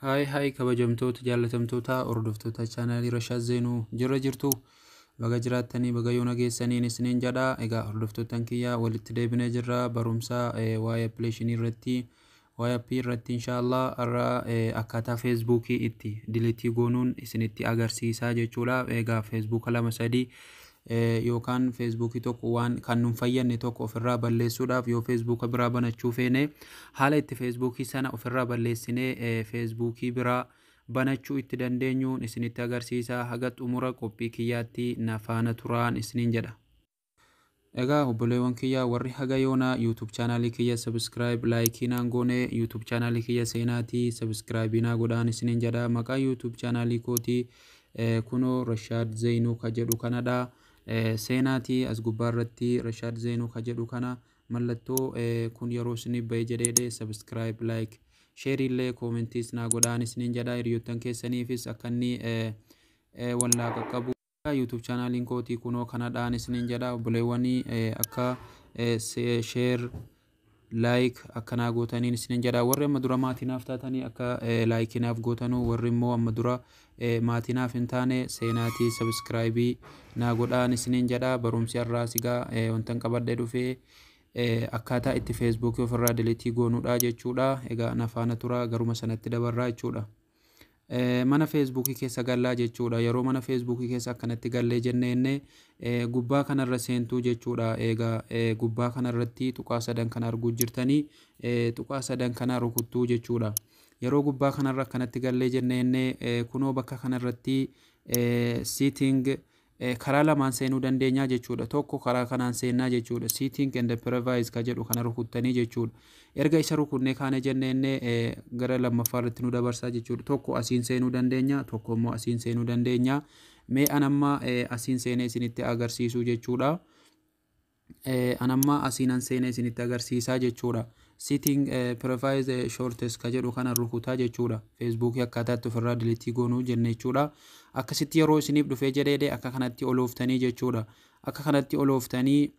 Haay kabajamtoota jaalatamtoota hordoftoota chaanaalii Rashaad Zeenuu jirra jirtu baga jiraattanii baga yoo nageessaniin isiniin jedha. Egaa hordoftootaan kiyya walitti deebinee jirra barumsa waa'ee appilikeeshinii irratti waa'ee appii irratti inshallah irra akkaataa feesbuukii itti dileetii goonuun isinitti agarsiisaa jechuudha. Egaa feesbuuka lama sadii yookaan feesbuukii tokko waan kan nun fayyadne tokko ofirraa balleessuudhaaf yoo feesbuuka biraa banachuu feene haala itti feesbuukii sana ofirraa balleessinee feesbuukii biraa banachuu itti dandeenyuun isinitti agarsiisaa. Haga xumura qophii kiyyaatti na faana turaan isiniin jedha. Egaa obboleewwan kiyya warri haga yoona YouTube channel kiyya subscribe like naan goone YouTube channel kiyya seenaatii subscribe naa godhaan isiniin jedha. Maqaa YouTube channel kooti kuno Rashaad Zeenuu ka jedhu kanadha. Seenaatii as gubbaarratti Rashaad Zeenuu ka jedhu kana mallattoo kun yeroo isiniif bahe jedhee subscribe like share illee comments naa godhaan isiniin jedha. Hiriyoottan keessaniifis akka inni wallaa qaqqabu YouTube channel kooti kuno kanadhaan isiniin jedha. Obboleewwanii akka share like akkana gootaniin isiniin jedha. Warri amma dura maatiinaaf taatanii akka like naaf gootanuu warri immoo amma dura maatiinaaf hin taane seenaatii subscribe naa godhaan isiniin jedha. Barumsi irraa sigaa wantan qabadhee dhufee akkaataa itti Facebook ofirraa deleetii goonuudha jechuudha. Egaa na faana tura garuma sanatti dabarraa jechuudha. Mana feesbuukii keessa gallaa jechuudha. Yeroo mana feesbuukii keessa akkanatti gallee jennee gubbaa kanarra seentuu jechuudha. Egaa gubbaa kanarratti tuqaa sadan kana arguu jirtanii tuqaa sadan kana rukuttuu jechuudha. Yeroo gubbaa kanarra akkanatti gallee jennee kunoo bakka kanarratti setting karaa lamaan seenuu dandeenya jechuudha. Tokko karaa kanaan seenaa jechuudha. Setting and privacy ka jedhu kana rukuttanii jechuudha. Erga isa rukunnee kaane jennee gara lammaffaarratti nu dabarsaa jechuudha. Tokko asiin seenuu dandeenya, tokko immoo asiin seenuu dandeenya. Mee anamma asiin seenee isinitti agarsiisuu jechuudha. Anamma asiin seenee isinitti agarsiisaa jechuudha. Setting privacy shortest ka jedhu kana rukutaa jechuudha. Facebook akkaataatti ofirraa deleetii goonuu jenne jechuudha. Akkasitti yeroo isiniif dhufee jedhee akka kanatti olooftanii jechuudha. Akka kanatti olooftanii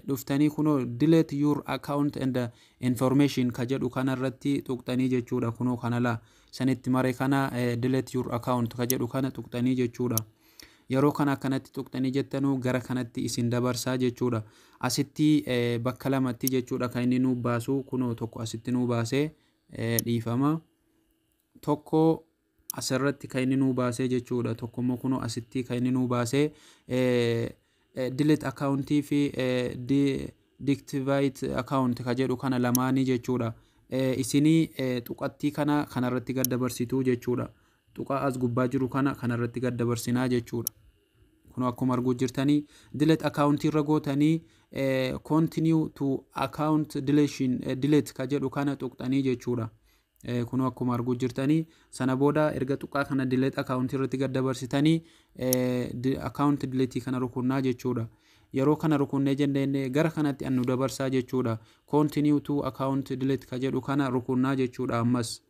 dhuftanii kunoo delete your account and information ka jedhu kanarratti tuqxanii jechuudha. Kunoo kanala sanitti mare kana delete your account ka jedhu kana tuqxanii jechuudha. Yeroo kana akkanatti tuqxanii jettanuu gara kanatti isin dabarsaa jechuudha. Asitti bakka lamatti jechuudha kan inni nuu baasu kunoo tokko asitti nuu baasee dhiifama. Tokko asirratti kan inni nuu baasee jechuudha. Tokko immoo kunoo asitti kan inni nuu baasee delete accountii fi deactivate account ka jedhu kana lamaanii jechuudha. Isinii tuqattii kana kanarratti gad dabarsituu jechuudha. Tuqaa as gubbaa jiru kana kanarratti gad dabarsinaa jechuudha. Kunoo akkuma arguu jirtanii delete account irra gootanii continue to account deletion delete ka jedhu kana tuqxanii jechuudha. Kunoo akkuma arguu jirtanii sana booda erga tuqaa kana delete account irratti gad dabarsitanii account delete kana rukunnaa jechuudha. Yeroo kana rukunnee jennee gara kanatti annu dabarsaa jechuudha. Continue to account delete ka jedhu kana rukunnaa jechuudha. Ammas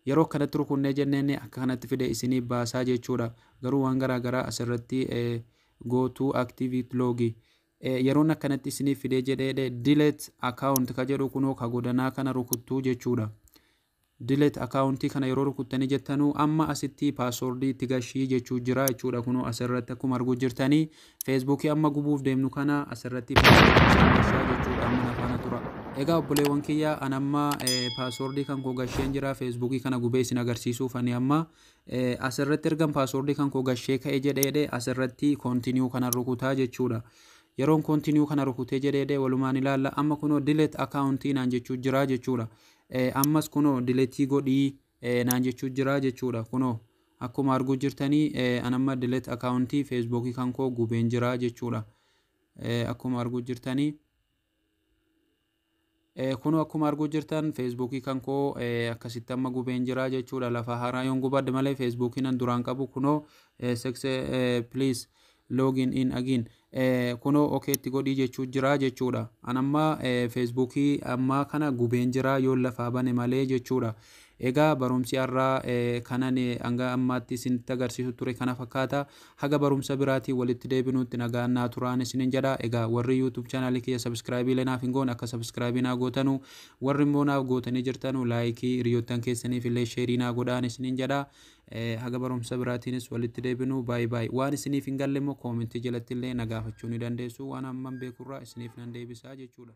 yeroo kanatti rukunnee jennee akka kanatti fide isinii baasaa jechuudha. Garuu waan garaagaraa asirratti go to activate log yeroon akkanatti isinii fide jedhee delete account ka jedhu kunoo ka godanaa kana rukuttuu jechuudha. Delete account kana yeroo rukuttanii jettanuu amma asitti passwordii itti gashii jechuu jira jechuudha. Kunoo asirratti akkuma arguu jirtanii Facebook amma gubuuf deemnu kana asirratti gashaa jechuudha. Amma na faana tura. Egaa obboleewwan kiyya anamma passwordii kan koo gasheen jira. Facebookii kana gubee isin agarsiisuuf ani amma asirratti ergan passwordii kan koo gashee ka'e jedhee asirratti continue kana rukutaa jechuudha. Yeroon continue kana rukutee jedhee walumaan ilaalla. Amma kunoo delete accountii naan jechuu jira jechuudha. Ammas kunoo deleetii godhii naan jechuu jira jechuudha. Kunoo akkuma arguu jirtanii anamma delete accountii Facebookii kan koo gubeen jira jechuudha. Akkuma arguu jirtanii kunoo akkuma arguu jirtan Facebookii kan koo akkasitti amma gubeen jira jechuudha. Lafa haaraa yoon gubadde malee Facebookii nan duraan qabu kunoo please login in again kunoo okeetti godhii jechuu jira jechuudha. Anamma Facebookii amma kana gubeen jira yoo lafaa bane malee jechuudha. Egaa barumsi har'aa kanan hanga ammaatti isinitti agarsiisu ture kana fakkaata. Haga barumsa biraatii walitti deebinuutti nagaan naa turaan isinin jedha. Egaa warri YouTube channel kiyya subscribe naaf hin goone akka subscribe naa gootanu, warri immoo naaf gootanii jirtanu laayikii hiriyoottan keessaniif illee sheerii naa godhaan isinin jedha. Haga barumsa biraatiinis walitti deebinu baay'ee baay'ee waan isiniif hin galle immoo koomentii jalatti illee na gaafachuu ni dandeessu. Waan amman beekurraa isiniif nan deebisaa jechuudha.